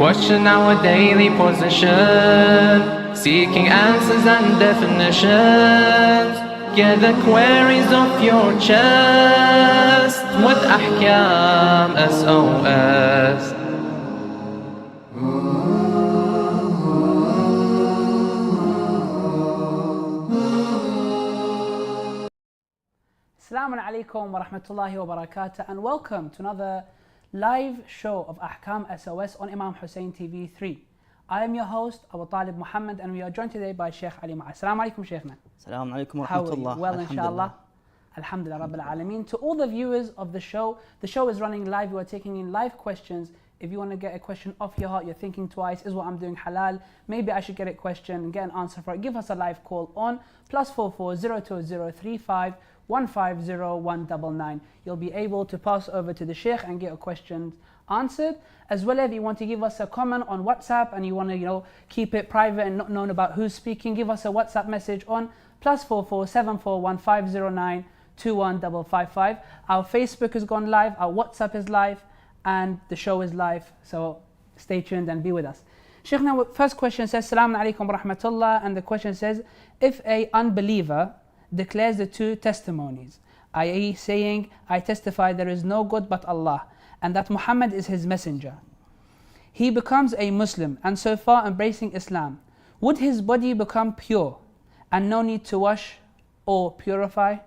Question our daily position, seeking answers and definitions. Get the queries off your chest with Ahkam SOS. Assalamu alaikum wa rahmatullahi wa barakatuh, and welcome to another live show of Ahkam SOS on Imam Hussein TV 3. I am your host, Abu Talib Muhammad, and we are joined today by Sheikh Ali Ma'a. Assalamu alaikum, Sheikhna. Assalamu alaikum wa How are you? rahmatullah. Well, inshallah. Alhamdulillah Rabbil Alameen. To all the viewers of the show is running live. We are taking in live questions. If you want to get a question off your heart, you're thinking twice, is what I'm doing halal? Maybe I should get a question and get an answer for it. Give us a live call on +44 02035 150 You'll be able to pass over to the Sheikh and get a question answered. As well, if you want to give us a comment on WhatsApp and you want to, keep it private and not known about who's speaking, give us a WhatsApp message on +44 741509 21555. Our Facebook has gone live, our WhatsApp is live, and the show is live. So stay tuned and be with us. Sheikh, now first question says, Salaam alaikum wa rahmatullah, and the question says, if a unbeliever declares the two testimonies, i.e. saying, I testify there is no God but Allah, and that Muhammad is his messenger, he becomes a Muslim and so far embracing Islam, would his body become pure and no need to wash or purify?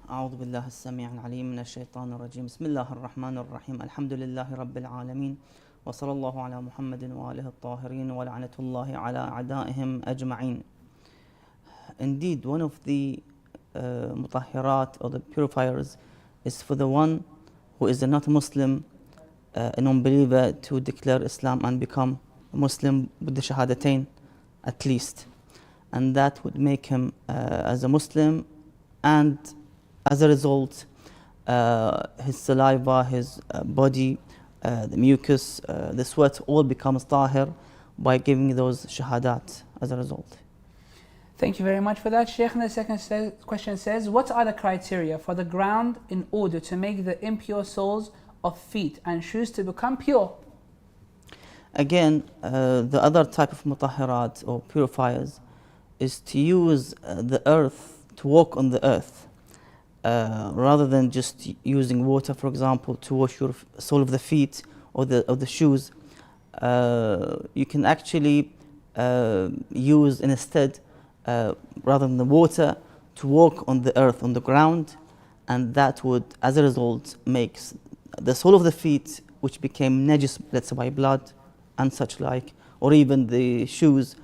أعوذ بالله السميع العليم من الشيطان الرجيم بسم الله الرحمن الرحيم الحمد لله رب العالمين وصلى الله على محمد وآله الطاهرين ولعنة الله على أعدائهم أجمعين. Indeed, one of the mutahhirat or the purifiers is for the one who is not a Muslim, an unbeliever, to declare Islam and become a Muslim with the shahadatain at least. And that would make him as a Muslim, and as a result his saliva, his body, the mucus, the sweat all becomes tahir by giving those shahadat as a result. Thank you very much for that, Sheikh. And the second question says, what are the criteria for the ground in order to make the impure soles of feet and shoes to become pure? Again, the other type of mutahhirat or purifiers is to use the earth, to walk on the earth, rather than just using water, for example, to wash your sole of the feet or the shoes. You can actually use instead, rather than the water, to walk on the earth, on the ground, and that would, as a result, makes the sole of the feet, which became najis, let's say by blood and such like, or even the shoes,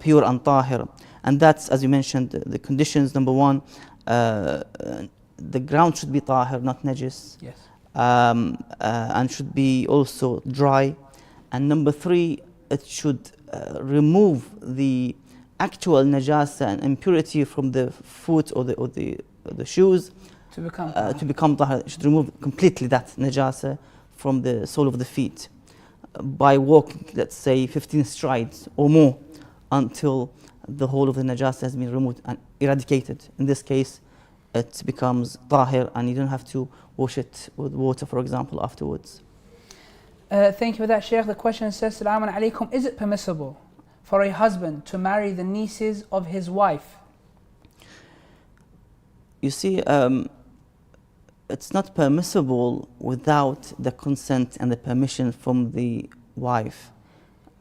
pure and tahir. And that's, as you mentioned, the conditions. Number one, the ground should be tahir, not najis. Yes. And should be also dry. And number three, it should remove the actual najasa and impurity from the foot or the shoes To become tahir. It should remove completely that najasa from the sole of the feet by walking, let's say, 15 strides or more until the whole of the najasa has been removed and eradicated. In this case, it becomes tahir and you don't have to wash it with water, for example, afterwards. Thank you for that, Sheikh. The question says, Salaamun alaikum, is it permissible for a husband to marry the nieces of his wife? You see, it's not permissible without the consent and the permission from the wife.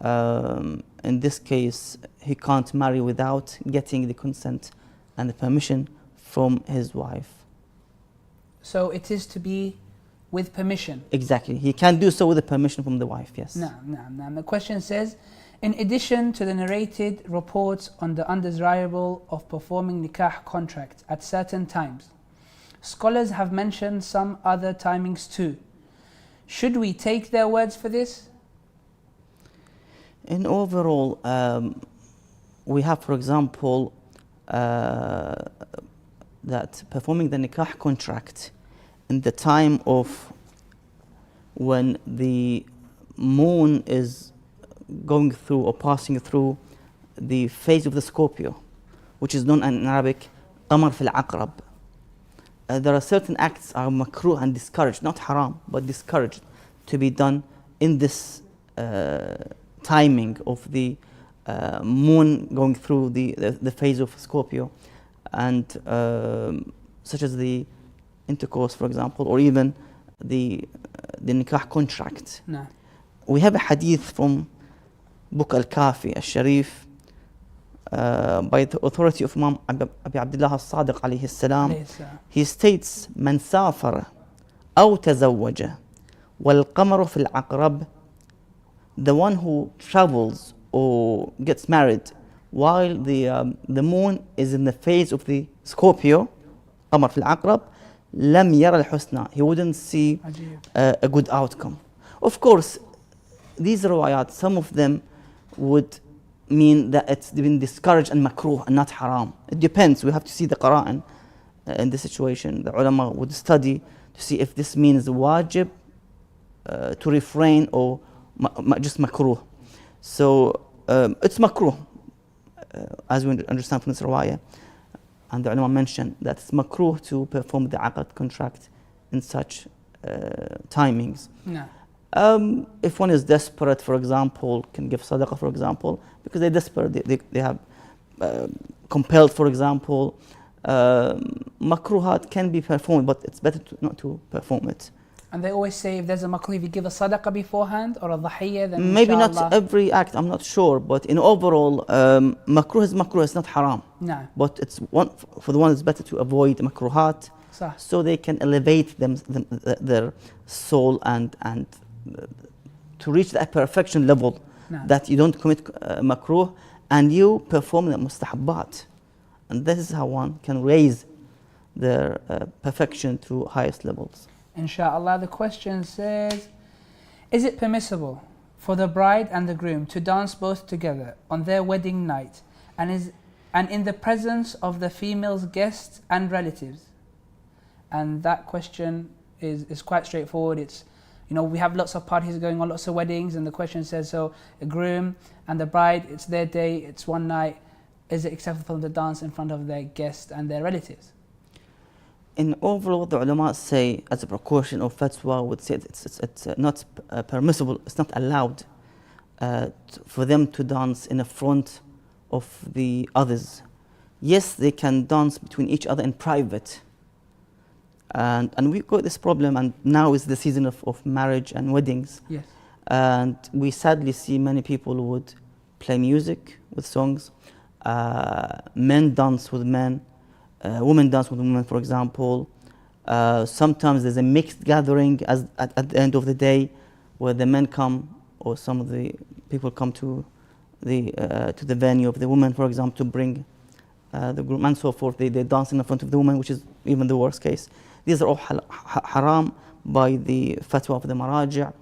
In this case, he can't marry without getting the consent and the permission from his wife. So it is to be with permission. Exactly. He can do so with the permission from the wife, yes. No. The question says, in addition to the narrated reports on the undesirable of performing nikah contracts at certain times, scholars have mentioned some other timings too. Should we take their words for this? In overall, we have, for example, that performing the nikah contract in the time of when the moon is going through or passing through the phase of the Scorpio, which is known in Arabic Qamar fil Aqrab. There are certain acts are makruh and discouraged, not haram, but discouraged to be done in this timing of the moon going through the phase of Scorpio, and such as the intercourse, for example, or even the nikah contract. No. We have a hadith from Book Al-Kafi, Al-Sharif, by the authority of Imam Abi Abdullah Al-Sadiq alayhi salam. He states, من سافر أو تزوج والقمر في العقرب, the one who travels or gets married while the moon is in the phase of the Scorpio, قمر في العقرب, لم يرى الحسنى, he wouldn't see a good outcome. Of course, these riwayat, some of them would mean that it's been discouraged and makruh and not haram. It depends. We have to see the Quran in this situation. The ulama would study to see if this means wajib to refrain or just makruh. So it's makruh, as we understand from this riwayah. And the ulama mentioned that it's makruh to perform the aqd contract in such timings. No. If one is desperate, for example, can give sadaqah, for example, because they're desperate, they have compelled, for example, makruhat can be performed, but it's better not to perform it. And they always say if there's a makruh, if you give a sadaqah beforehand or a dhahiyya, then maybe inshallah. not every act, I'm not sure, but in overall, makruh is makruh, it's not haram. No. But it's one for the one, it's better to avoid makruhat, so they can elevate their soul and to reach that perfection level, that you don't commit makruh and you perform the mustahabbat. And this is how one can raise their perfection to highest levels. Inshallah, the question says, is it permissible for the bride and the groom to dance both together on their wedding night and in the presence of the female's guests and relatives? And that question is quite straightforward. It's, you know, we have lots of parties going on, lots of weddings, and the question says, so the groom and the bride, it's their day, it's one night, is it acceptable for them to dance in front of their guests and their relatives? In overall, the ulama say, as a precaution or fatwa, would say it's not permissible, it's not allowed for them to dance in the front of the others. Yes, they can dance between each other in private. And we got this problem, and now is the season of marriage and weddings. Yes. And we sadly see many people who would play music with songs, men dance with men, women dance with women, for example. Sometimes there's a mixed gathering at the end of the day, where the men come, or some of the people come to the venue of the woman, for example, to bring the groom and so forth. They dance in front of the woman, which is even the worst case. These are all haram by the fatwa of the maraji'.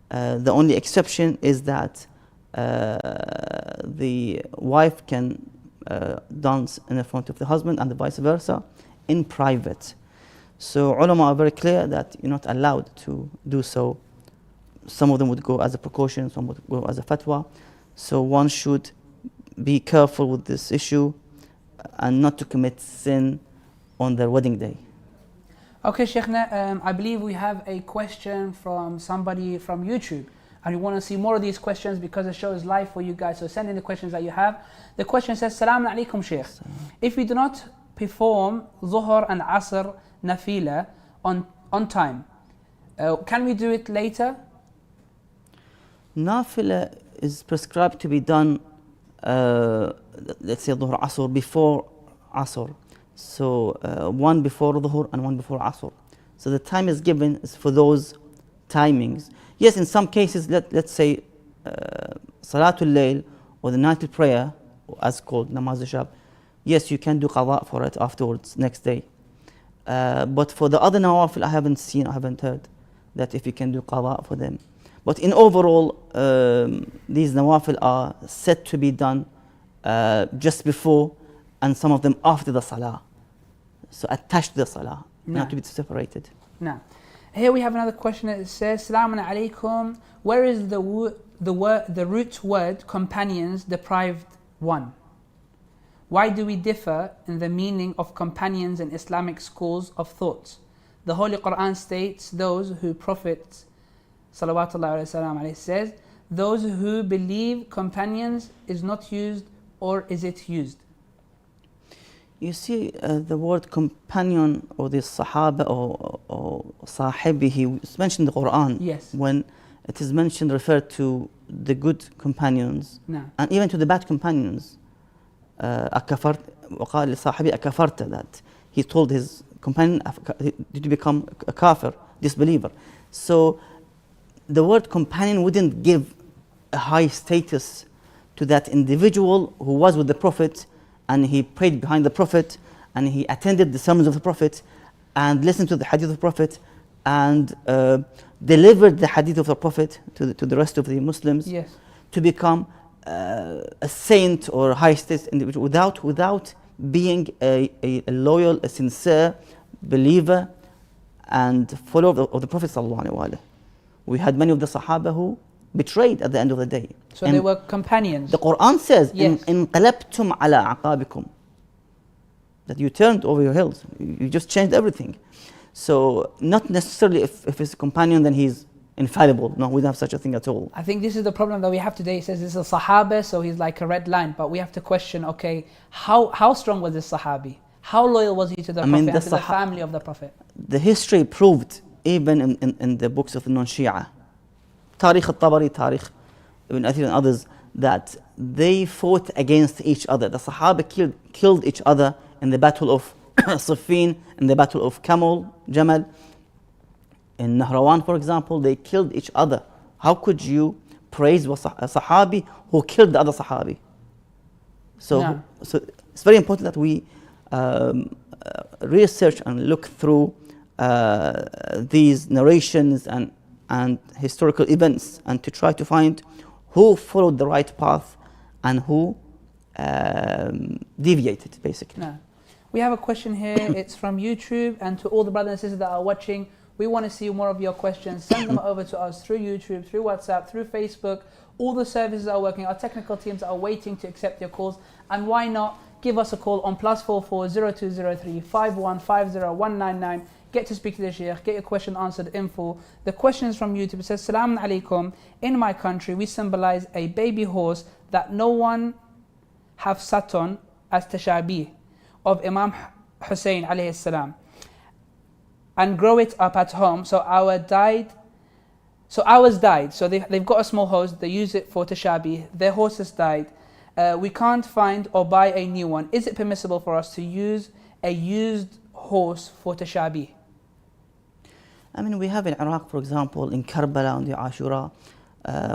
The only exception is that the wife can dance in front of the husband and vice versa in private. So ulama are very clear that you're not allowed to do so. Some of them would go as a precaution, some would go as a fatwa. So one should be careful with this issue and not to commit sin on their wedding day. Okay, Sheikhna, I believe we have a question from somebody from YouTube, and we want to see more of these questions because the show is live for you guys, so send in the questions that you have. The question says, Salaam alaikum, Sheikh. If we do not perform Zohar and Asar Nafilah on time, can we do it later? Nafilah is prescribed to be done, let's say Dhuhr Asr, before Asr. So one before Dhuhr and one before Asr. So the time is given is for those timings. Yes, in some cases, let's say Salatul Layl or the nightly prayer, as called Namaz al-Shab, yes, you can do qada for it afterwards, next day. But for the other nawafil, I haven't heard that if you can do qada for them. But in overall, these nawafil are said to be done just before, and some of them after the salah. So attached to the salah, not to be separated. No. Here we have another question that says, Salaam alaikum, where is the root word companions deprived one? Why do we differ in the meaning of companions in Islamic schools of thought? The Holy Quran states those who Prophet Salawatullah alayhi says, those who believe companions is not used, or is it used? You see, the word companion or the Sahaba or Sahibihi, it's mentioned in the Quran. Yes. When it is mentioned, referred to the good companions, No. and even to the bad companions. أكفرت وقال لصاحبي أكفرت, that he told his companion, did you become a kafir, disbeliever? So the word companion wouldn't give a high status to that individual who was with the Prophet, and he prayed behind the Prophet, and he attended the sermons of the Prophet, and listened to the hadith of the Prophet, and delivered the hadith of the Prophet to the rest of the Muslims. Yes. To become a saint or a high status individual without being a loyal, a sincere believer and follower of the Prophet sallallahu alaihi wasallam. We had many of the Sahaba who betrayed at the end of the day. So and they were companions. the Quran says, Yes. انقلبتم على عقابكم, that you turned over your heels, you just changed everything. So not necessarily if he's a companion then he's infallible. No, we don't have such a thing at all. I think this is the problem that we have today. It says this is a Sahaba, so he's like a red line. But we have to question, okay, how strong was this Sahabi? How loyal was he to the Prophet and to the family of the Prophet? The history proved, even in the books of the non-Shia, Tariq al-Tabari, Tariq Ibn Athir and others, that they fought against each other. The Sahaba killed each other in the battle of Siffin, in the battle of Jamal. In Nahrawan, for example, they killed each other. How could you praise a Sahabi who killed the other Sahabi? So it's very important that we research and look through these narrations and historical events, and to try to find who followed the right path and who deviated, basically. No. We have a question here. It's from YouTube, and to all the brothers and sisters that are watching, we want to see more of your questions. Send them over to us through YouTube, through WhatsApp, through Facebook. All the services are working. Our technical teams are waiting to accept your calls. And why not give us a call on +44 0203 5150199. Get to speak to the Sheikh, get your question answered in full. The question is from YouTube. It says, Salaam alaikum. In my country, we symbolize a baby horse that no one have sat on as tashabih of Imam Hussein alayhi salam, and grow it up at home. So ours died. So they've got a small horse. They use it for tashabih. Their horses died. We can't find or buy a new one. Is it permissible for us to use a used horse for tashabih? I mean, we have in Iraq, for example, in Karbala on the Ashura,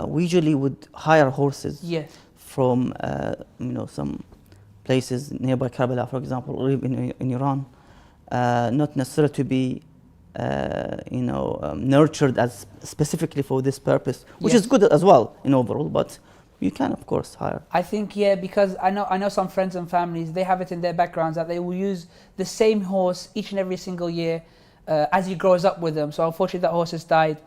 we usually would hire horses. Yes. From some places nearby Karbala, for example, or even in Iran, not necessarily to be nurtured as specifically for this purpose, which is good as well in overall, but you can of course hire. I think because I know some friends and families, they have it in their backgrounds that they will use the same horse each and every single year as he grows up with them. So unfortunately that horse has died,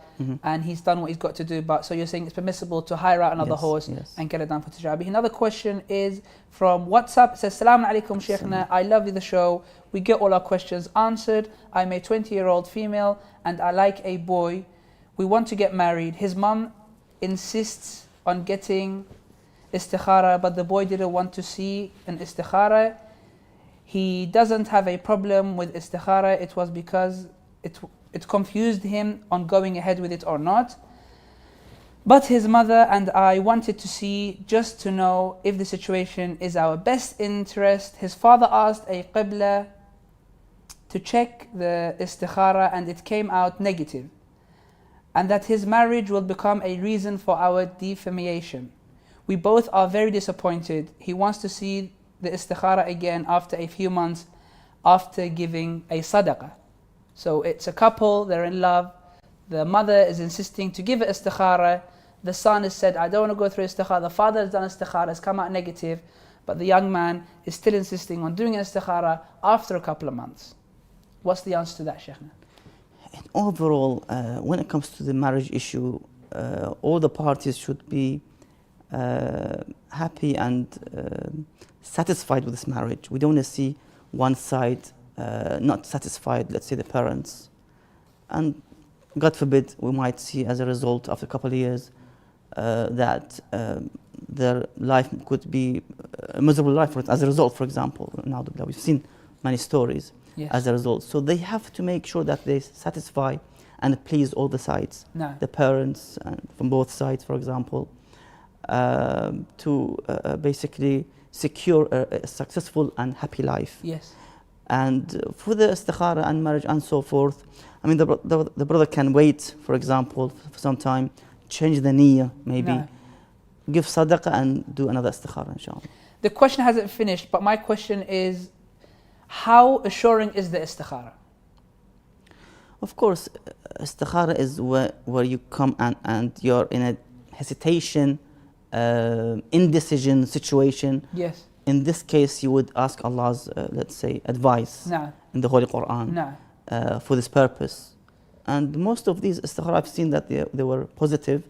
and he's done what he's got to do. But so you're saying it's permissible to hire out another horse and get it done for tashabih. Another question is from WhatsApp. It says, Salaam alaikum Sheikhna, I love the show. We get all our questions answered. I'm a 20-year-old female and I like a boy. We want to get married. His mum insists on getting istikhara, but the boy didn't want to see an istikhara. He doesn't have a problem with istikhara. It was because it confused him on going ahead with it or not. But his mother and I wanted to see, just to know if the situation is our best interest. His father asked a qibla to check the istikhara and it came out negative, and that his marriage will become a reason for our defamation. We both are very disappointed. He wants to see the istikhara again after a few months after giving a sadaqah. So it's a couple, they're in love. The mother is insisting to give it istikhara. The son has said, I don't want to go through istikhara. The father has done istikhara, has come out negative, but the young man is still insisting on doing istikhara after a couple of months. What's the answer to that, Sheikh? Overall, when it comes to the marriage issue, all the parties should be happy and satisfied with this marriage. We don't want to see one side not satisfied, let's say the parents. And God forbid, we might see as a result, after a couple of years, that their life could be a miserable life as a result, for example. We've seen many stories as a result. So they have to make sure that they satisfy and please all the sides, the parents from both sides, for example, to basically secure a successful and happy life. Yes. And for the istikhara and marriage and so forth, I mean, the brother can wait, for example, for some time, change the niyyah, maybe, give sadaqah and do another istikhara, inshallah. The question hasn't finished, but my question is, how assuring is the istikhara? Of course, istikhara is where you come and you're in a hesitation, indecision situation. Yes. In this case, you would ask Allah's, let's say, advice in the Holy Quran for this purpose. And most of these istikhara, I've seen that they were positive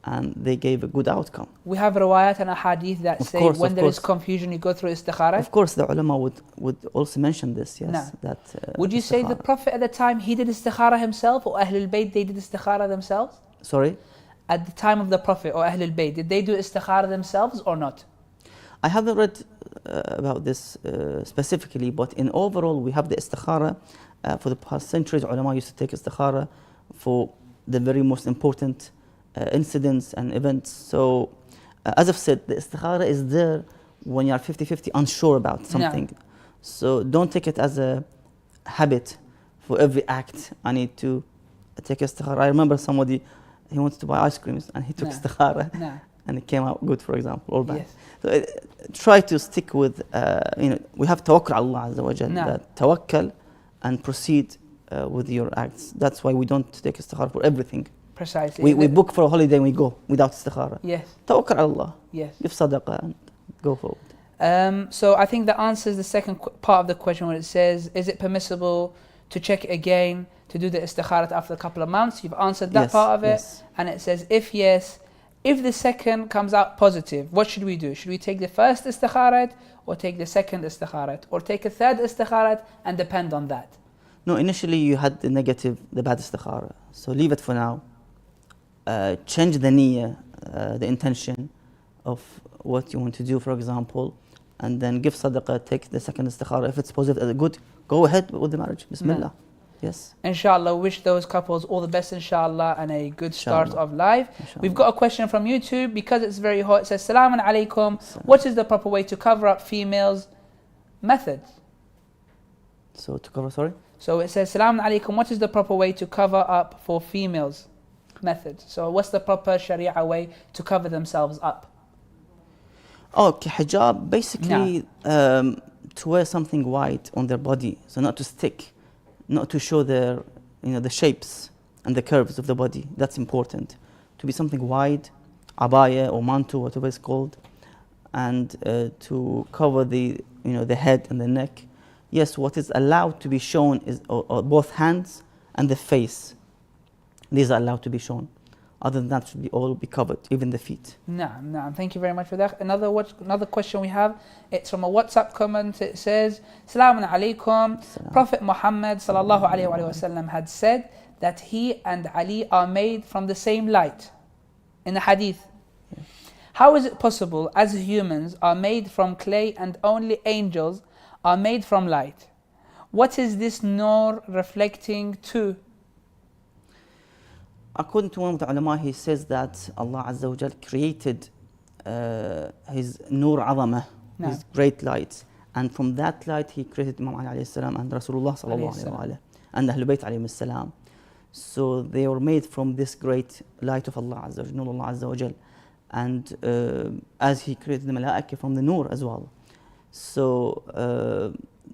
and they gave a good outcome. We have riwayat and ahadith that say when there is confusion, you go through istikhara. Of course, the ulama would also mention this, yes. That, would you say the Prophet at the time, he did istikhara himself, or Ahlul Bayt, they did istikhara themselves? Sorry? At the time of the Prophet or Ahlul Bayt, did they do istikhara themselves or not? I haven't read about this specifically, but in overall, we have the istikhara. For the past centuries, ulama used to take istikhara for the very most important incidents and events. So, as I've said, the istikhara is there when you are 50-50 unsure about something. So don't take it as a habit for every act. I need to take istikhara. I remember somebody, he wanted to buy ice creams and he took istikhara and it came out good, for example, or bad. Yes. So try to stick with, we have tawakkul Allah Azza wa Jal, that tawakkal and proceed with your acts. That's why we don't take istikhara for everything. Precisely. We book for a holiday and we go without istikhara. Yes. Tawakkal Allah. Yes. Give sadaqah and go forward. So I think that answers the second part of the question when it says, is it permissible to check it again, to do the istikhara after a couple of months? You've answered that part of it. And it says, if yes, if the second comes out positive, what should we do? Should we take the first istikharat or take the second istikharat or take a third istikharat and depend on that? No, initially you had the negative, the bad istikhara. So leave it for now. Change the niyyah, the intention of what you want to do, for example, and then give sadaqah, take the second istikhara. If it's positive, good, go ahead with the marriage. Bismillah. Yes. Inshallah, wish those couples all the best, inshallah, and a good start of life. Inshallah. We've got a question from YouTube because it's very hot. It says, Salaam alaikum. What is the proper way to cover up females' methods? So to cover, sorry? So it says, Salaam alaikum. What is the proper way to cover up for females' methods? So what's the proper Sharia way to cover themselves up? Okay, hijab, basically to wear something white on their body, so not to stick. Not to show their, the shapes and the curves of the body. That's important. To be something wide, abaya or mantu, whatever it's called, and to cover the, the head and the neck. Yes, what is allowed to be shown is both hands and the face. These are allowed to be shown. Other than that, should all be covered, even the feet. No. Thank you very much for that. Another question we have, it's from a WhatsApp comment. It says, Salaamun alaikum. Prophet Muhammad sallallahu alaihi wasallam had said that he and Ali are made from the same light. In the hadith. Yeah. How is it possible as humans are made from clay and only angels are made from light? What is this nur reflecting to? According to one of the ulama, he says that Allah Azza wa Jal created his nur azamah, his great light. And from that light, he created Imam Ali alayhi salam and Rasulullah sallallahu alayhi wa and Ahlul Bayt alayhi salam. So they were made from this great light of Allah Azza wa Jal, nur Allah Azza wa Jal. And as he created the malaika from the nur as well. So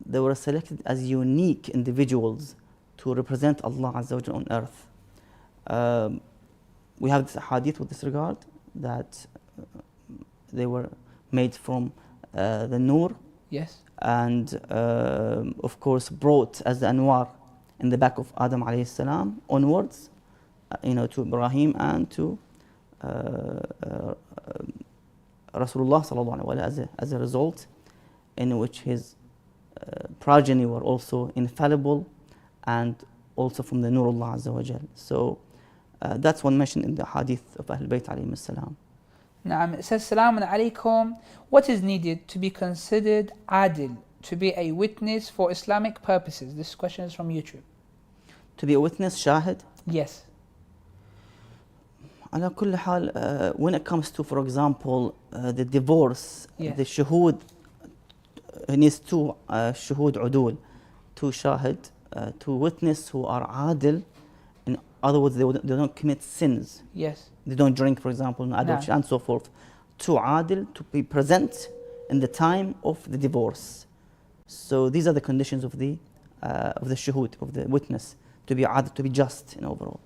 they were selected as unique individuals to represent Allah Azza wa Jal on earth. We have this hadith with this regard that they were made from the nur. Yes. And of course brought as the anwar in the back of Adam alayhi salam onwards, to Ibrahim and to Rasulullah sallallahu alaihi wasallam as a result, in which his progeny were also infallible and also from the nur Allah Azza wa Jal. So That's one mentioned in the hadith of Ahlul Bayt alayhi salam. Naam, it says, Salaam alaykum. What is needed to be considered adil, to be a witness for Islamic purposes? This question is from YouTube. To be a witness, shahid? Yes. على كل حال, when it comes to, for example, the divorce, Yes. the shuhud needs two shuhud udul, two shahid, two witness who are adil. In other words, they don't commit sins. Yes. They don't drink, for example, no adultery, and so forth. Two adil, to be present in the time of the divorce. So these are the conditions of the shuhud, of the witness, to be adil, to be just in overall.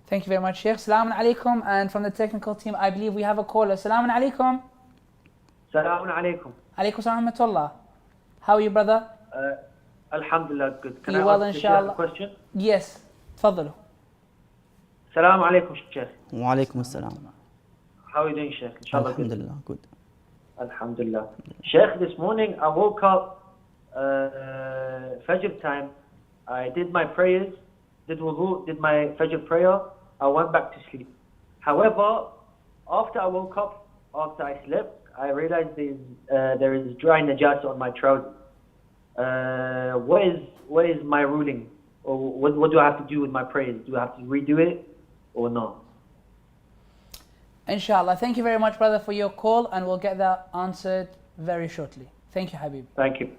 Thank you very much, Sheikh. Salaam alaikum. And from the technical team, I believe we have a caller. Salaam alaikum. Salaam alaikum. Alaikum salam wa rahmatullah. How are you, brother? Alhamdulillah, good. Can You I well, ask the inshallah? Sheikh a question? Yes. Tafadhalu. Salaam alaikum, Sheikh. Wa alaikum assalam. How are you doing, Sheikh? Inshallah, good. Alhamdulillah, good. Alhamdulillah. Sheikh, this morning I woke up Fajr time. I did my prayers, did wudu, did my Fajr prayer. I went back to sleep. However, after I woke up, after I slept, I realized there is dry najasa on my trousers. What is my ruling? Or what do I have to do with my prayers? Do I have to redo it or not? Inshallah. Thank you very much, brother, for your call, and we'll get that answered very shortly. Thank you, Habib. Thank you.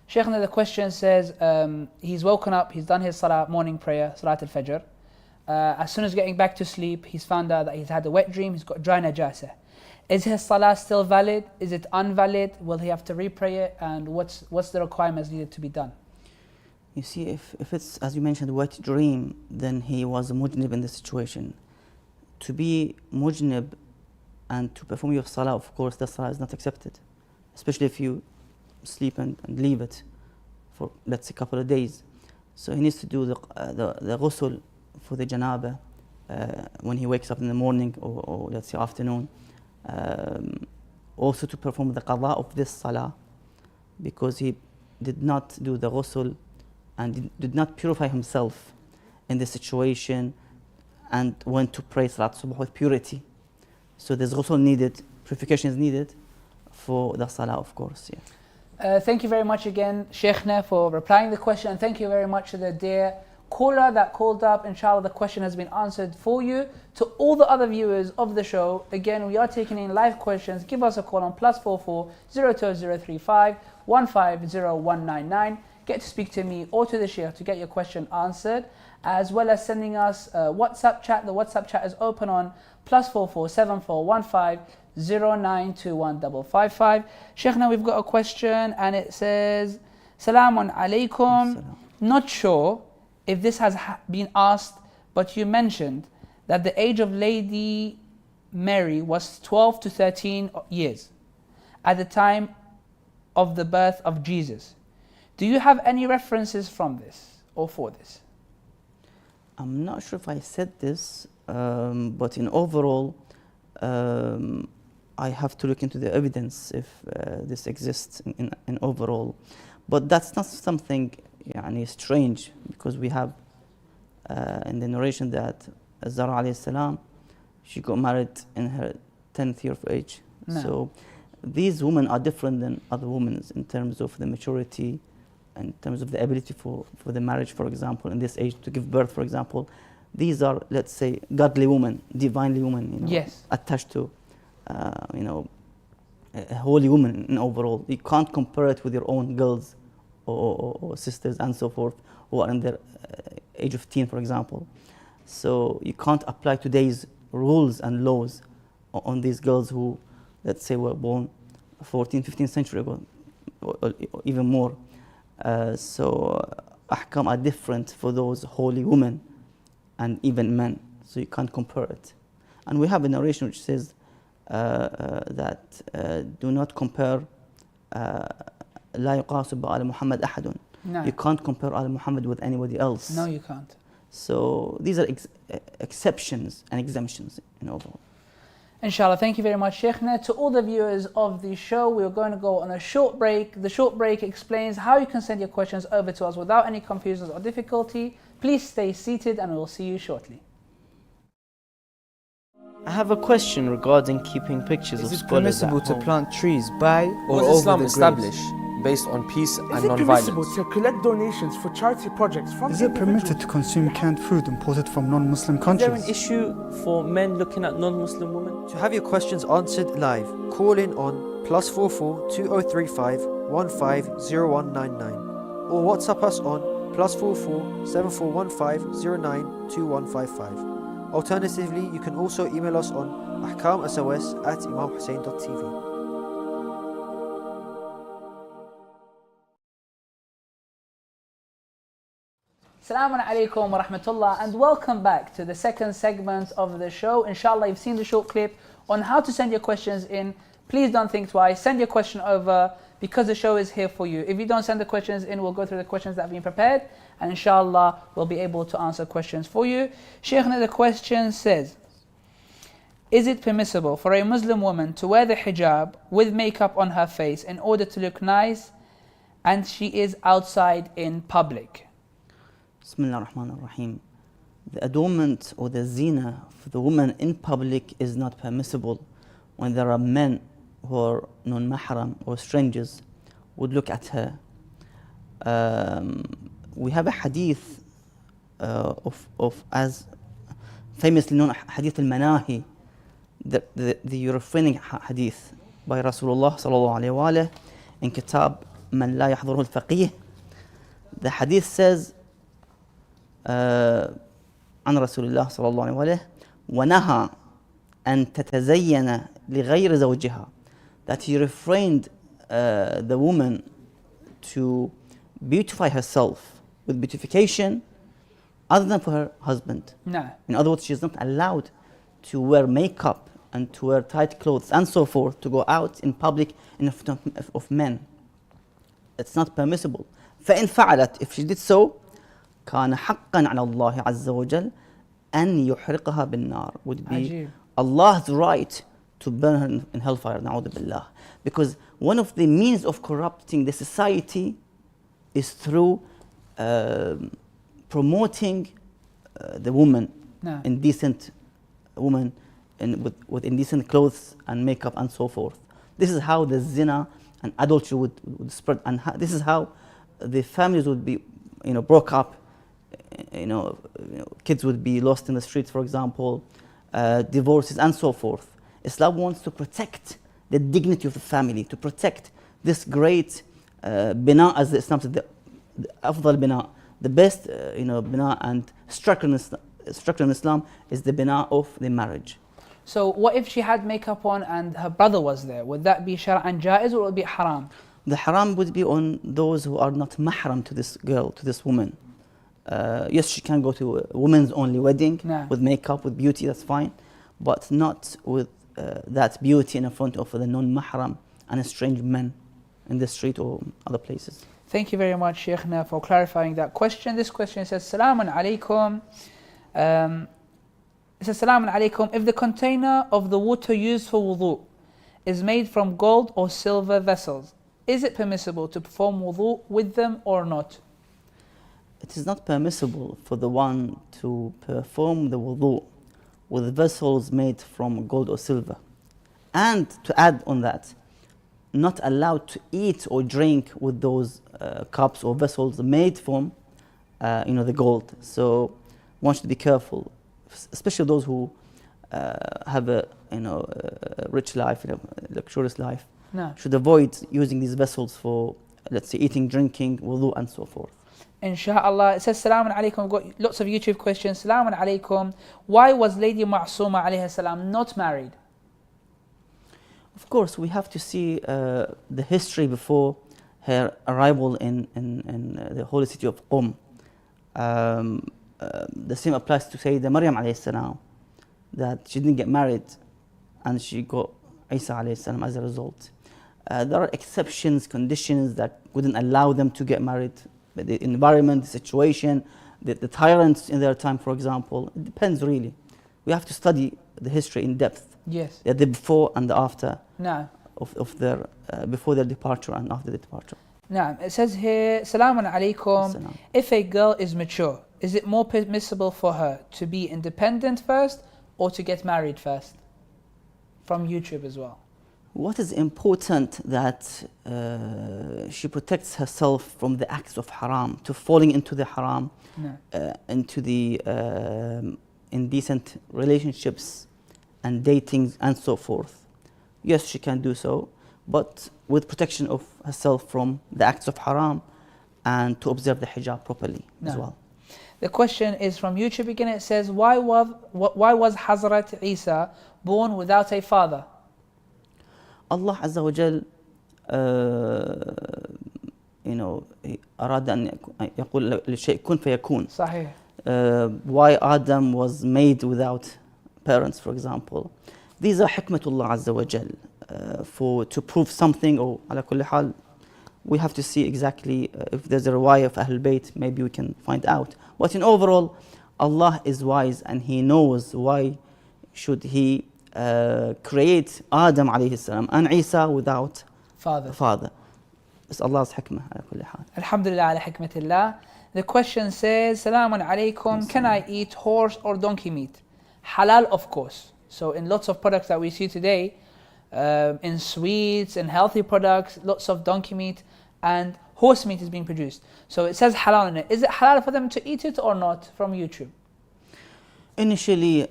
Sheikh, the question says he's woken up, he's done his salah, morning prayer, Salat al-Fajr. As soon as getting back to sleep, he's found out that he's had a wet dream, he's got dry najasa. Is his salah still valid? Is it invalid? Will he have to repray it? And what's the requirements needed to be done? You see, if it's, as you mentioned, wet dream, then he was a mujnib in the situation. To be mujnib and to perform your salah, of course, the salah is not accepted. Especially if you sleep and leave it for, let's say, a couple of days. So he needs to do the ghusl for the janaba when he wakes up in the morning or let's say afternoon. Also to perform the qada of this salah, because he did not do the ghusl and did not purify himself in this situation and went to pray Salat Subh with purity. So there's ghusl needed, purification is needed for the salah, of course. Yeah. Thank you very much again, Sheikhna, for replying the question, and thank you very much to the dear caller that called up. Inshallah, the question has been answered for you. To all the other viewers of the show, again, we are taking in live questions. Give us a call on +44 02035 150199. Get to speak to me or to the Sheikh to get your question answered, as well as sending us a WhatsApp chat. The WhatsApp chat is open on +44 7415 092155. Sheikh, now we've got a question and it says, Salamun alaikum. Not sure if this has been asked, but you mentioned that the age of Lady Mary was 12 to 13 years at the time of the birth of Jesus. Do you have any references from this or for this? I'm not sure if I said this, but in overall, I have to look into the evidence if this exists in overall. But that's not something strange, because we have in the narration that Zara alayhi salam, she got married in her 10th year of age. No. So these women are different than other women in terms of the maturity, in terms of the ability for the marriage, for example, in this age to give birth, for example. These are, let's say, godly women, divinely women, Yes. attached to, a holy woman in overall. You can't compare it with your own girls or sisters and so forth, who are in their age of teen, for example. So you can't apply today's rules and laws on these girls who, let's say, were born 14th, 15th century ago, or even more. So ahkam are different for those holy women and even men, so you can't compare it. And we have a narration which says that do not compare لا يقاس بآل محمد أحد. No. You can't compare Al Muhammad with anybody else. No, you can't. So these are exceptions and exemptions in overall. Inshallah, thank you very much, Sheikhna. To all the viewers of the show, we're going to go on a short break. The short break explains how you can send your questions over to us without any confusions or difficulty. Please stay seated and we'll see you shortly. I have a question regarding keeping pictures of Is it scholars permissible at to home. plant trees by or What over does Islam the establish graves? based on peace and Is it permissible non-violence? to collect donations for charity projects from Is it permitted individuals? to consume canned food imported from non-Muslim Is there countries? an issue for men looking at non-Muslim women? To have your questions answered live, call in on +44 2035 150199 or WhatsApp us on +44 7415 092155. Alternatively, you can also email us on Ahkam SOS at imamhussein.tv. Assalamu alaikum wa rahmatullah, and welcome back to the second segment of the show. Inshallah, you've seen the short clip on how to send your questions in. Please don't think twice, send your question over because the show is here for you. If you don't send the questions in, we'll go through the questions that have been prepared, and inshallah, we'll be able to answer questions for you. Sheikh, the question says, is it permissible for a Muslim woman to wear the hijab with makeup on her face in order to look nice and she is outside in public? Bismillah ar-Rahman ar-Rahim. The adornment or the zina for the woman in public is not permissible when there are men who are non-mahram or strangers would look at her. We have a hadith of as famously known hadith al-Manahi, the refraining hadith by Rasulullah sallallahu alayhi wa alayhi in Kitab Man La Yahdhuruhu al-Faqih. The hadith says عن رسول الله صلى الله عليه وآله ونهى أن تتزين لغير زوجها, that he refrained the woman to beautify herself with beautification other than for her husband. No. In other words, she is not allowed to wear makeup and to wear tight clothes and so forth to go out in public in front of men. It's not permissible. فإن فعلت, if she did so, كان حقا على الله عز وجل أن يحرقها بالنار, would be عجيب. Allah's right to burn her in hellfire, نعوذ بالله. Because one of the means of corrupting the society is through promoting the woman, No. indecent woman with indecent clothes and makeup and so forth. This is how the zina and adultery would spread, and this is how the families would be, broke up. Kids would be lost in the streets, for example, divorces and so forth. Islam wants to protect the dignity of the family, to protect this great bina, as Islam said, the afdal bina, the best bina and structure in Islam is the bina of the marriage. So what if she had makeup on and her brother was there? Would that be shar'an jaiz or would it be haram? The haram would be on those who are not mahram to this girl, to this woman. Yes, she can go to a woman's only wedding with makeup, with beauty, that's fine, but not with that beauty in front of the non-mahram and strange men in the street or other places. Thank you very much, Sheikhna, for clarifying that question. This question says, Salaam alaikum. It says, Salaam alaikum. If the container of the water used for wudu is made from gold or silver vessels, is it permissible to perform wudu with them or not? It is not permissible for the one to perform the wudu with vessels made from gold or silver. And to add on that, not allowed to eat or drink with those cups or vessels made from the gold. So one should be careful, especially those who have a rich life, luxurious life. No. Should avoid using these vessels for, let's say, eating, drinking, wudu and so forth. Insha'Allah. It says, Salaam alaikum. We've got lots of YouTube questions. Salaam alaikum. Why was Lady Ma'suma alayhi salam not married? Of course, we have to see the history before her arrival in the holy city of Qum. The same applies to Sayyida Maryam alayhi salam, that she didn't get married and she got Isa alayhi salam as a result. There are exceptions, conditions that wouldn't allow them to get married. The environment, the situation, the tyrants in their time, for example, it depends really. We have to study the history in depth. Yes. The before and the after of their before their departure and after the departure. It says here, Salamun alaikum. If a girl is mature, is it more permissible for her to be independent first or to get married first? From YouTube as well. What is important that she protects herself from the acts of haram, to falling into the haram, into the indecent relationships and dating and so forth. Yes, she can do so, but with protection of herself from the acts of haram and to observe the hijab properly as well. The question is from YouTube again. It says, why was Hazrat Isa born without a father? Allah Azza wa Jal أراد أن يقول للشيء كن فيكون. صحيح. Why Adam was made without parents, for example. These are hikmatullah Azza wa Jal. To prove something, or ala kulli hal, we have to see exactly if there's a riwayah of Ahlul Bayt, maybe we can find out. But in overall, Allah is wise and He knows why should He create Adam alayhi salam and Isa without father. It's Allah's hikmah ala kulli hal. Alhamdulillah ala hikmatillah. The question says, Salamun alaykum, can I eat horse or donkey meat? Halal, of course. So in lots of products that we see today, in sweets and healthy products, lots of donkey meat and horse meat is being produced. So it says halal in it. Is it halal for them to eat it or not from YouTube? Initially,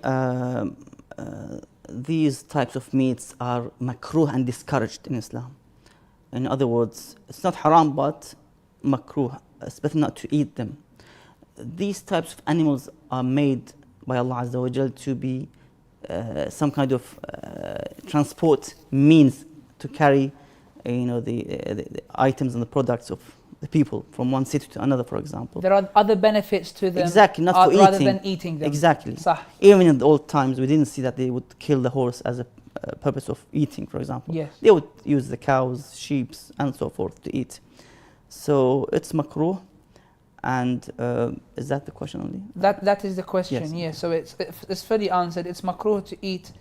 these types of meats are makruh and discouraged in Islam. In other words, it's not haram but makruh. It's better not to eat them. These types of animals are made by Allah Azza wa Jal to be some kind of transport means to carry the items and the products of the people from one city to another, for example. There are other benefits to them, exactly, not for rather eating. than eating them. Exactly. Sah. Even in the old times, we didn't see that they would kill the horse as a purpose of eating, for example. Yes. They would use the cows, sheep, and so forth to eat. So it's makruh. And is that the question only? That is the question, yes. So it's fully answered. It's makruh to eat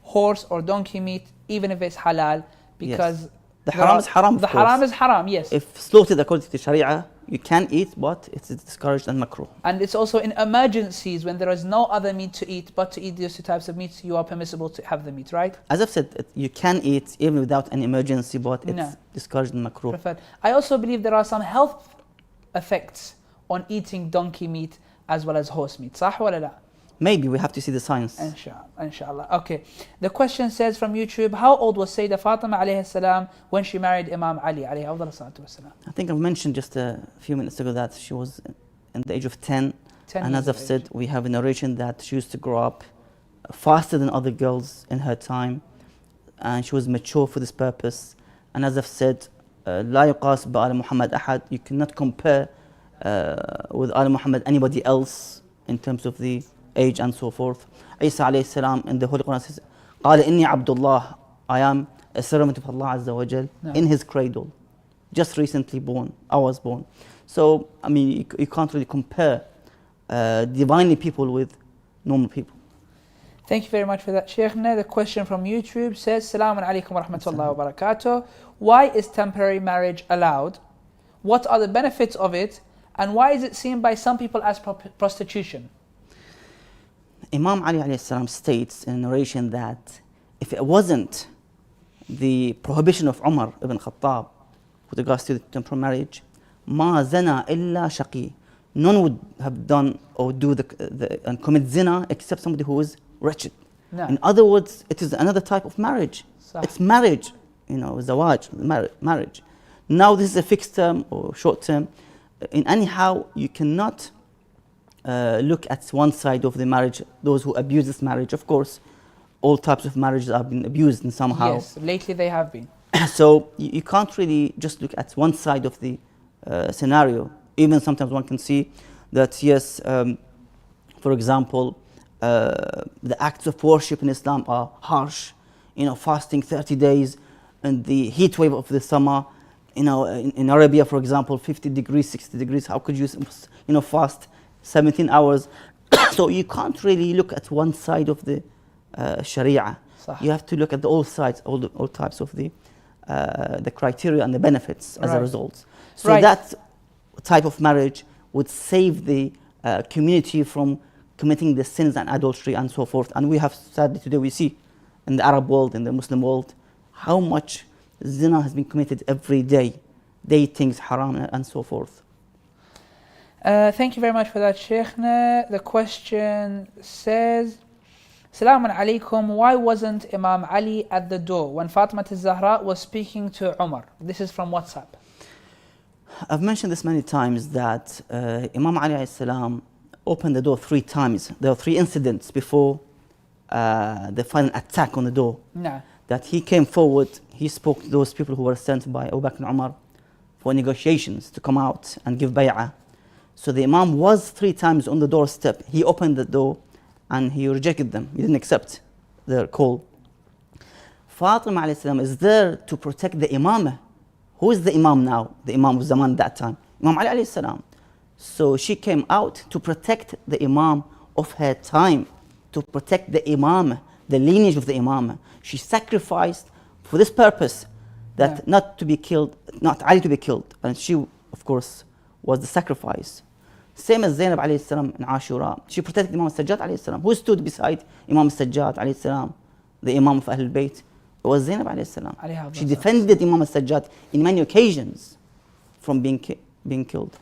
horse or donkey meat, even if it's halal, because the haram is haram. The haram is haram, yes. If slaughtered according to Sharia, you can eat, but it's discouraged and makruh. And it's also in emergencies when there is no other meat to eat, but to eat these two types of meats, you are permissible to have the meat, right? As I've said, you can eat even without an emergency, but it's discouraged and makruh. Preferred. I also believe there are some health effects on eating donkey meat as well as horse meat. Sah wala la? Maybe we have to see the science. Inshallah. Okay. The question says from YouTube, how old was Sayyidah Fatima alayhi salam when she married Imam Ali alayhi afdal salatu wassalam? I think I've mentioned just a few minutes ago that she was in the age of 10. And as I've said, we have a narration that she used to grow up faster than other girls in her time. And she was mature for this purpose. And as I've said, لا يقاس بآل محمد أحد. You cannot compare with Al Muhammad anybody else in terms of the age and so forth. Isa alayhi salam in the Holy Quran says, قال إني عبد الله, I am a servant of Allah Azza wa Jal in his cradle. Just recently born, I was born. So, I mean, you can't really compare divinely people with normal people. Thank you very much for that, Sheikh. Now the question from YouTube says, Salamun alaykum wa rahmatullahi wa barakatuh. Why is temporary marriage allowed? What are the benefits of it? And why is it seen by some people as prostitution? Imam Ali alayhi salam states in a narration that if it wasn't the prohibition of Umar ibn Khattab with regards to the temporary marriage, ma zana illa shaqi. None would have done or do and commit zina except somebody who is wretched. In other words, it is another type of marriage. It's marriage, zawaj, marriage. Now this is a fixed term or short term. In anyhow, you cannot look at one side of the marriage, those who abuse this marriage. Of course, all types of marriages have been abused in somehow. Yes, lately they have been. So you can't really just look at one side of the scenario. Even sometimes one can see that, yes, for example, the acts of worship in Islam are harsh. Fasting 30 days in the heat wave of the summer. In Arabia, for example, 50 degrees, 60 degrees. How could you, fast 17 hours? So you can't really look at one side of the Sharia. You have to look at all sides, all types of the criteria and the benefits as a result. So that type of marriage would save the community from committing the sins and adultery and so forth. And we have, sadly today, we see in the Arab world, in the Muslim world, how much zina has been committed every day, datings, haram, and so forth. Thank you very much for that, Sheikhna. The question says, Salaam alaikum, why wasn't Imam Ali at the door when Fatima al-Zahra was speaking to Umar? This is from WhatsApp. I've mentioned this many times that Imam Ali alayhi salam opened the door 3 times. There were 3 incidents before the final attack on the door. No. That he came forward, he spoke to those people who were sent by Abu Bakr and Umar for negotiations to come out and give bay'ah. So the Imam was 3 times on the doorstep. He opened the door and he rejected them. He didn't accept their call. Fatima alayhi salam is there to protect the Imamah. Who is the Imam now? The Imam of Zaman that time. Imam Ali alayhi salam. So she came out to protect the Imam of her time, to protect the Imam, the lineage of the Imam. She sacrificed for this purpose, that not to be killed, not Ali to be killed. And she, of course, was the sacrifice. Same as Zainab alayhi salam in Ashura. She protected Imam al-Sajjad alayhi salam. Who stood beside Imam al-Sajjad alayhi salam, the Imam of Ahlul Bayt? It was Zainab alayhi salam. She defended Imam al-Sajjad in many occasions from being killed.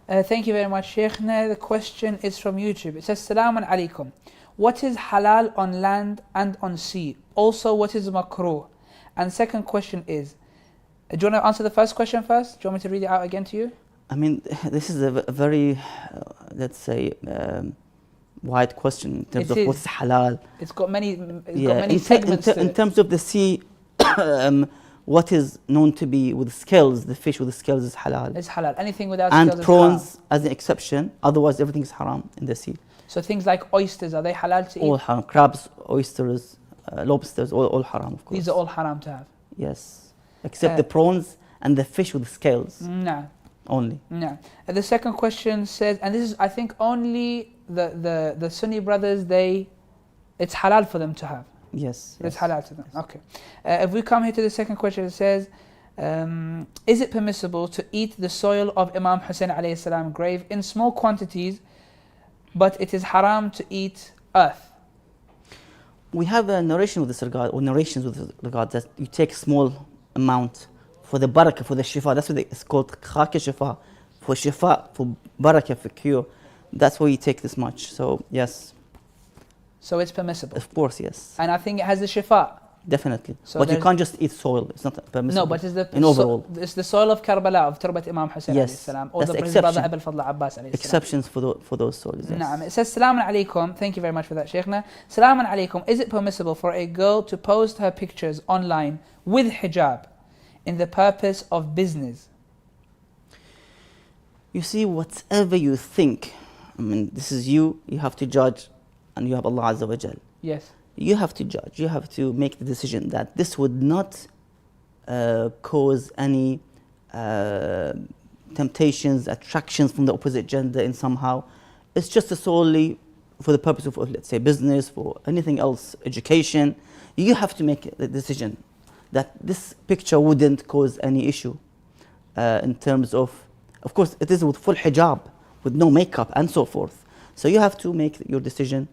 Thank you very much, Sheikhna. The question is from YouTube. It says, Salaamun alaikum. What is halal on land and on sea? Also, what is makruh? And second question is, do you want to answer the first question first? Do you want me to read it out again to you? I mean, this is a very, let's say, wide question in terms of what's halal. It's got many, segments. In terms of the sea, what is known to be with scales, the fish with the scales is halal. It's halal. Anything without scales is and prawns as an exception. Otherwise, everything is haram in the sea. So things like oysters, are they halal to eat? All haram. Crabs, oysters, lobsters, all haram, of course. These are all haram to have? Yes. Except the prawns and the fish with the scales. No. Only. No. The second question says, and this is, I think, only the Sunni brothers, it's halal for them to have. Yes. It's halal to them. Okay. If we come here to the second question, it says, is it permissible to eat the soil of Imam Hussein alayhi salam grave in small quantities, but it is haram to eat earth? We have a narration with this regard, or narrations with this regard, that you take small amount for the barakah, for the shifa. That's what it's called, khaki shifa, for shifa, for barakah, for cure. That's why you take this much. So yes. So it's permissible? Of course, yes. And I think it has the shifa? Definitely. So but you can't just eat soil. It's not permissible. No, but it's the soil of Karbala, of Turbat Imam Hussein alayhi salam, or that's his brother Abul Fadl Abbas alayhi salam. Exceptions for those soils, yes. Naam. It says, Salaamun alaikum. Thank you very much for that, Sheikhna. Salaamun alaikum. Is it permissible for a girl to post her pictures online with hijab in the purpose of business? You see, whatever you think, I mean, this is you have to judge, and you have Allah Azza wa Jal. Yes. You have to judge, you have to make the decision that this would not cause any temptations, attractions from the opposite gender in somehow. It's just solely for the purpose of, let's say, business, for anything else, education. You have to make the decision that this picture wouldn't cause any issue in terms of course, it is with full hijab, with no makeup and so forth. So you have to make your decision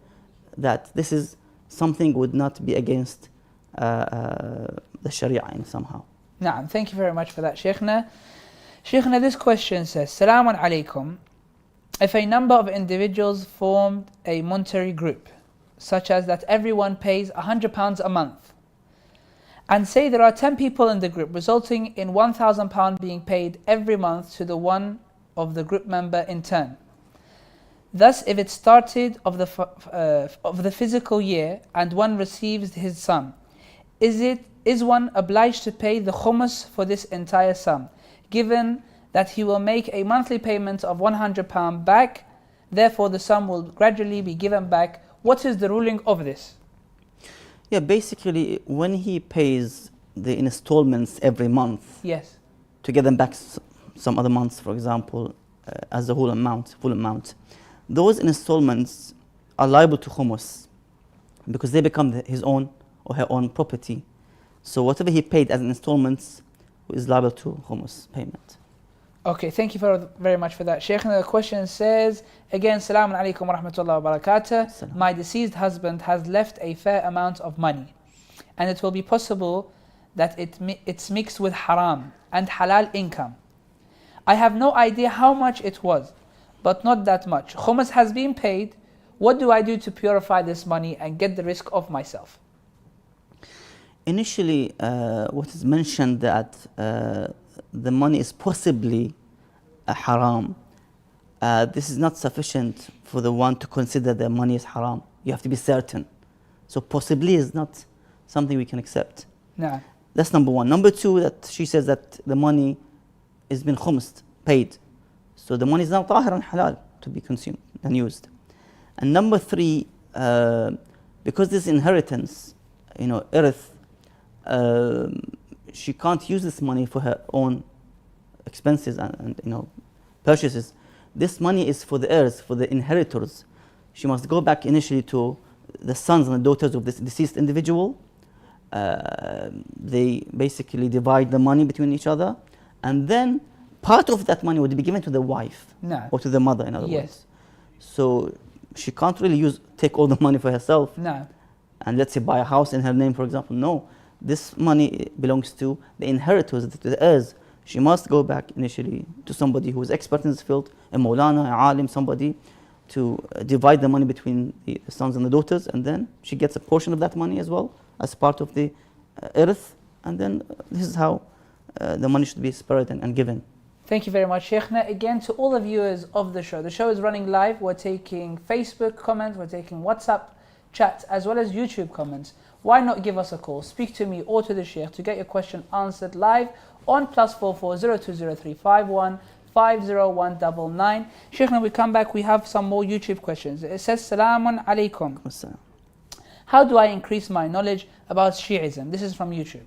that this is something would not be against the Sharia in somehow. Naam, thank you very much for that, Sheikhna. Sheikhna, this question says, Salaamun alaikum. If a number of individuals formed a monetary group, such as that everyone pays £100 a month, and say there are 10 people in the group, resulting in £1,000 being paid every month to the one of the group member in turn. Thus, if it started of the physical year and one receives his sum, is one obliged to pay the khumus for this entire sum, given that he will make a monthly payment of £100 back, therefore the sum will gradually be given back? What is the ruling of this? Yeah, basically, when he pays the installments every month, yes, to get them back some other months, for example, as the full amount, those installments are liable to khumus because they become his own or her own property. So whatever he paid as installments is liable to khumus payment. Okay, thank you very much for that. Sheikh, the question says, again, Salaam alaikum wa rahmatullahi wa barakatuh. Salam. My deceased husband has left a fair amount of money, and it will be possible that it's mixed with haram and halal income. I have no idea how much it was, but not that much. Khumus has been paid. What do I do to purify this money and get the risk off myself? Initially, what is mentioned that the money is possibly a haram. This is not sufficient for the one to consider the money is haram. You have to be certain. So possibly is not something we can accept. No. That's number one. Number two, that she says that the money has been khums, paid. So the money is now tahir and halal to be consumed and used. And number three, because this inheritance, earth, she can't use this money for her own expenses and purchases. This money is for the heirs, for the inheritors. She must go back initially to the sons and the daughters of this deceased individual. They basically divide the money between each other, and then part of that money would be given to the wife or to the mother, in other words. So she can't really take all the money for herself. And let's say buy a house in her name, for example. No, this money belongs to the inheritors, to the heirs. She must go back initially to somebody who is expert in this field, a Maulana, a Alim, somebody, to divide the money between the sons and the daughters, and then she gets a portion of that money as well as part of the earth, and then this is how the money should be spread and given. Thank you very much, Sheikh. Again, to all the viewers of the show is running live. We're taking Facebook comments, we're taking WhatsApp chats, as well as YouTube comments. Why not give us a call, speak to me or to the Sheikh to get your question answered live on +44 020351 50199. Sheikh, when we come back, we have some more YouTube questions. It says, Salamun alaikum. How do I increase my knowledge about Shiism? This is from YouTube.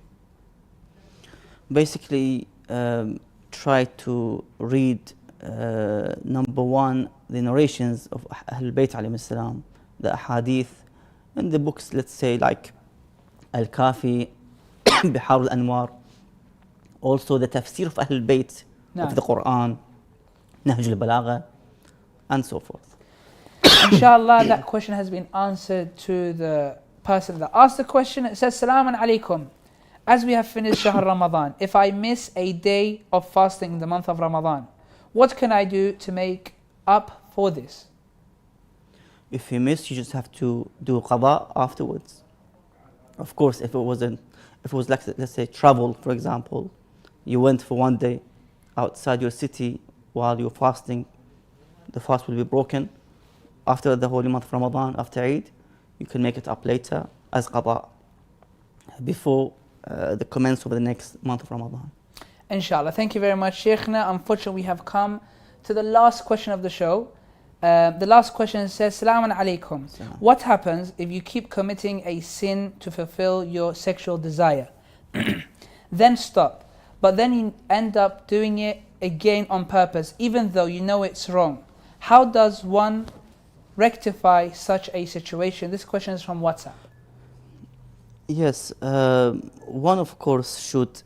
Basically, try to read, number one, the narrations of Ahlul Bayt alayhi salam, the hadith, and the books, let's say, like Al-Kafi, Bihar al-Anwar, also the tafsir of Ahlul Bayt of the Quran, Nahj al-Balagha, and so forth. Inshallah, that question has been answered to the person that asked the question. It says, Salamun alaikum. As we have finished Shahr Ramadan, if I miss a day of fasting in the month of Ramadan, what can I do to make up for this? If you miss, you just have to do qada afterwards. Of course, if it was like, let's say, travel, for example, you went for one day outside your city while you're fasting, the fast will be broken. After the holy month of Ramadan, after Eid, you can make it up later as qada before the commence of the next month of Ramadan. Inshallah. Thank you very much, Sheikhna. Unfortunately, we have come to the last question of the show. The last question says, Salamun alaikum. What happens if you keep committing a sin to fulfill your sexual desire, then stop, but then you end up doing it again on purpose, even though you know it's wrong? How does one rectify such a situation? This question is from WhatsApp. Yes, one of course should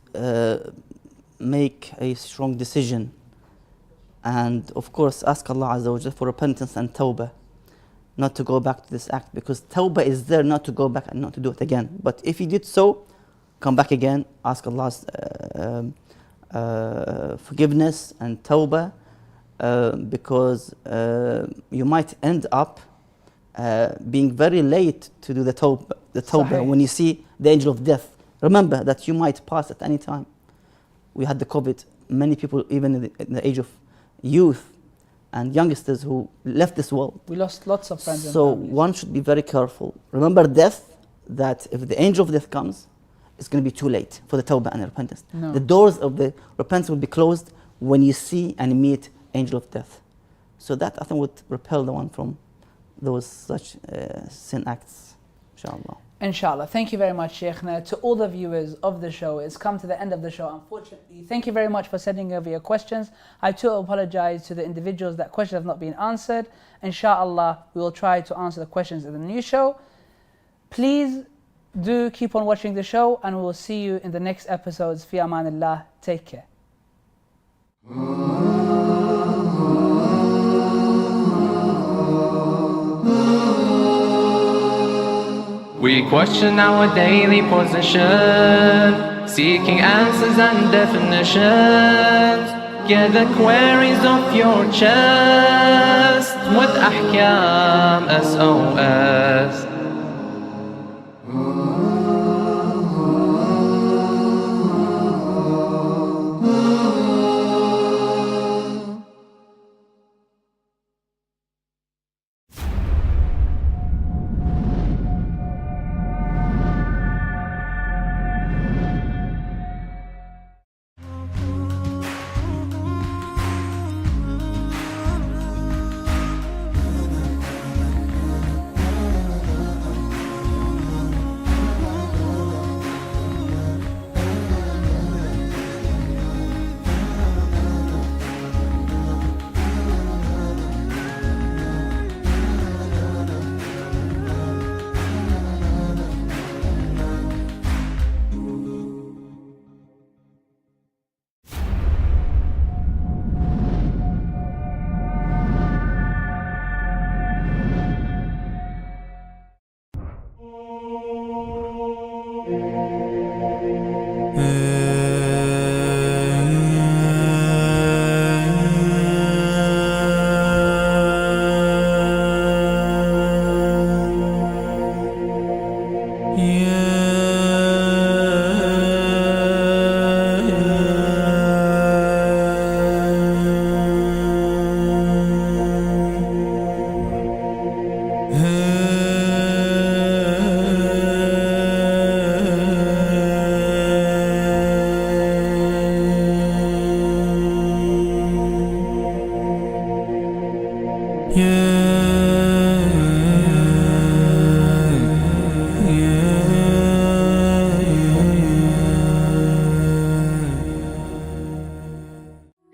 make a strong decision, and of course ask Allah Azza wa Jalla for repentance and tawbah, not to go back to this act, because tawbah is there not to go back and not to do it again. But if you did so, come back again, ask Allah's forgiveness and tawbah, because you might end up being very late to do the tawbah when you see the angel of death. Remember that you might pass at any time. We had the COVID, many people even in the age of youth and youngsters who left this world. We lost lots of friends. So one should be very careful. Remember death, that if the angel of death comes, it's going to be too late for the tawbah and the repentance. No. The doors of the repentance will be closed when you see and meet angel of death. So that I think would repel the one from those such sin acts, inshallah. Inshallah. Thank you very much, Sheikhna. To all the viewers of the show, it's come to the end of the show, unfortunately. Thank you very much for sending over your questions. I too apologize to the individuals that questions have not been answered. Inshallah, we will try to answer the questions in the new show. Please do keep on watching the show, and we will see you in the next episodes. Fi amanillah. Take care. We question our daily position, seeking answers and definitions. Gather queries of your chest with Ahkam SOS.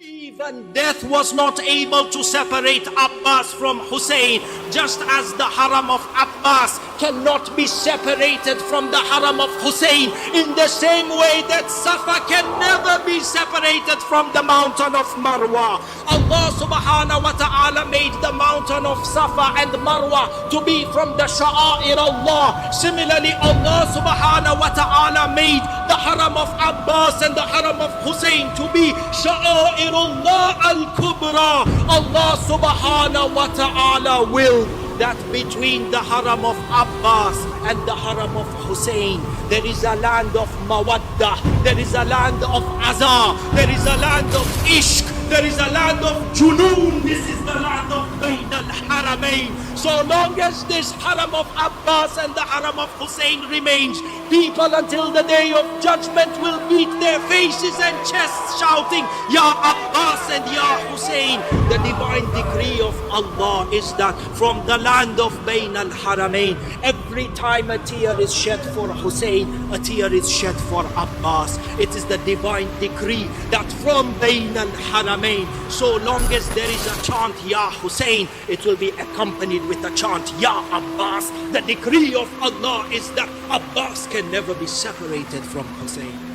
Even death was not able to separate Abbas from Hussein, just as the Haram of Abbas cannot be separated from the Haram of Hussein, in the same way that Safa can never be separated from the mountain of Marwa. Allah subhanahu wa ta'ala made the mountain of Safa and Marwa to be from the Sha'air Allah. Similarly, Allah subhanahu wa ta'ala made the Haram of Abbas and the Haram of Hussein to be Sha'air Allah al-Kubra. Allah subhanahu wa ta'ala willed that between the Haram of Abbas and the Haram of Hussein, there is a land of Mawaddah, there is a land of Asar, there is a land of Ishq, there is a land of Junoon. This is the land of Bayn al-Haramain. So long as this Haram of Abbas and the Haram of Hussein remains, people until the day of judgment will beat their faces and chests shouting, Ya Abbas and Ya Hussein. The divine decree of Allah is that from the land of Bayn al-Haramain, every time a tear is shed for Hussein, a tear is shed for Abbas. It is the divine decree that from Bayn al-Haramain, so long as there is a chant Ya Hussein, it will be accompanied with a chant Ya Abbas. The decree of Allah is that Abbas can never be separated from Hussein.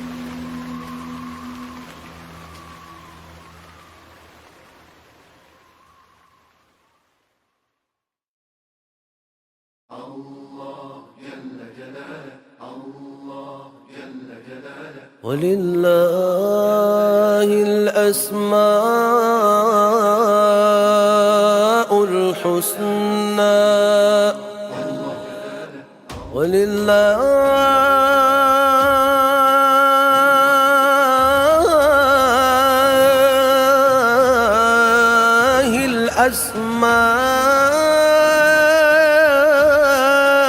ولله الأسماء الحسنى ولله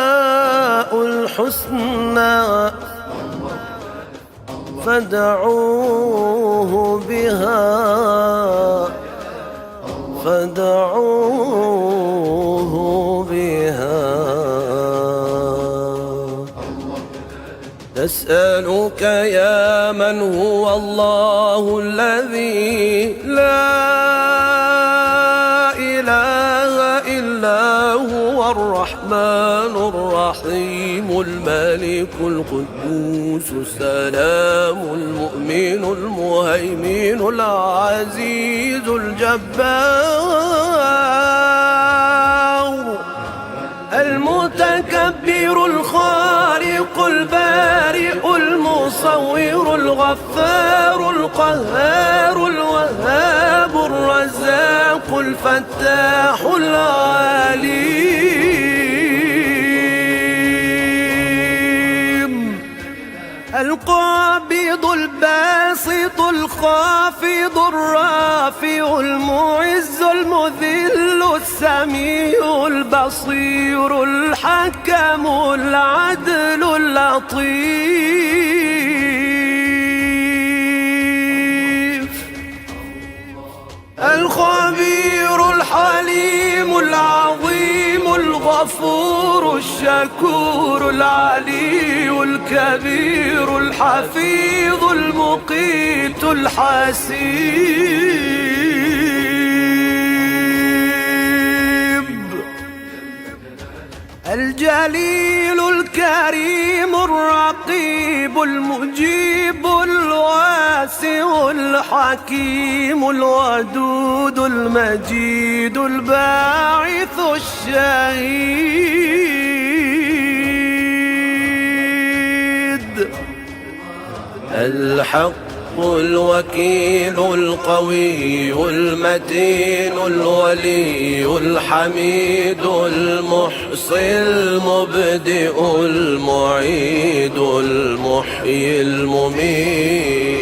الأسماء الحسنى فادعوه بها نسألك يا من هو الله الذي لا إله إلا هو الرحمن الرحيم الملك القدوس السلام المؤمن المهيمن العزيز الجبار المتكبر الخالق البارئ المصور الغفار القهار الوهاب الرزاق الفتاح العليم القابض الباسط الخافض الرافع المعز المذل السميع البصير الحكم العدل اللطيف الخبير الحليم العظيم الغفور الشكور العلي الكبير الحفيظ المقيت الحسيب الجليل الكريم الرقيب المجيب الواسع الحكيم الودود المجيد الباعث الشهيد الحق الوكيل القوي المتين الولي الحميد المحصي المبدئ المعيد المحيي المميت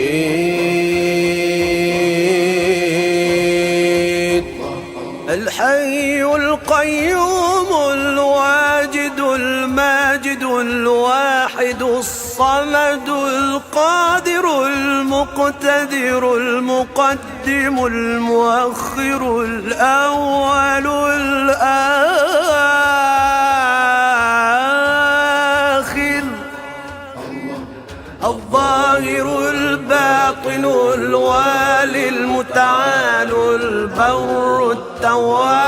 الحي القيوم الواجد الماجد الواحد الصمد القادر المقتدر المقدم المؤخر الأول الآخر الظاهر الباطن الوالي المتعال البر التواب